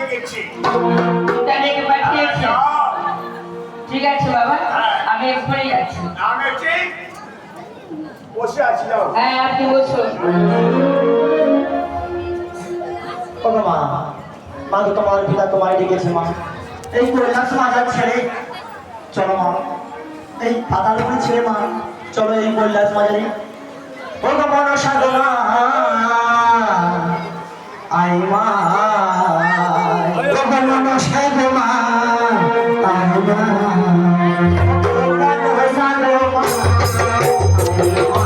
ডেকেছি। পিতা ডেকে পাঠিয়েছে। ঠিক আছে বাবা, আমি এক্ষুনি যাচ্ছি। আমি ঠিক বসে আছি, যাও। হ্যাঁ, আপনি বসুন। ও মা, মা তো তোমার পিতা তোমায় ডেকেছে মা। এই কৈলাস মাজার ছেড়ে চলো মা, এই পাতার উপরে ছেড়ে মা চলো এই কৈলাস মাজারে। ও মনসা গো মা, আই মা, ও মনসা গো মা, আই মা, ও মনসা গো মা, আই মা।